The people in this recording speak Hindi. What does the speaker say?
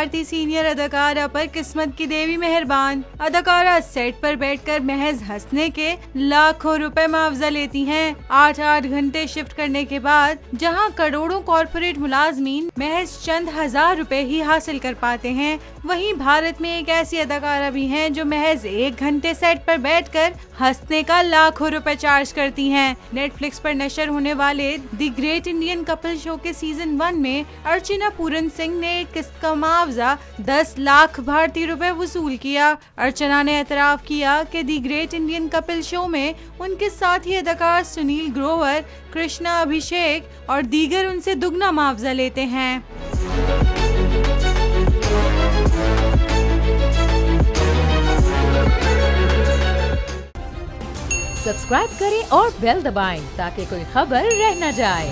भारतीय सीनियर अदाकारा पर किस्मत की देवी मेहरबान। अदाकारा सेट पर बैठकर महज हंसने के लाखों रुपए मुआवजा लेती हैं। 8-8 घंटे शिफ्ट करने के बाद जहां करोड़ों कॉर्पोरेट मुलाजमीन महज चंद हजार रुपए ही हासिल कर पाते हैं, वहीं भारत में एक ऐसी अदाकारा भी हैं जो महज 1 घंटे सेट पर बैठकर हंसने का लाखों रुपए चार्ज करती हैं। नेटफ्लिक्स पर नशर होने वाले the great Indian couple show के सीजन 1 में अर्चना पूरन सिंह ने एक किस्त का मुआवजा 10 लाख भारतीय रुपए वसूल किया। अर्चना ने एतराफ किया कि the great Indian couple show में उनके साथी अदाकार सुनील ग्रोवर, कृष्णा अभिषेक और दीगर उनसे दुगना मुआवजा लेते हैं। सब्सक्राइब करें और बेल दबाएं ताकि कोई खबर रह न जाए।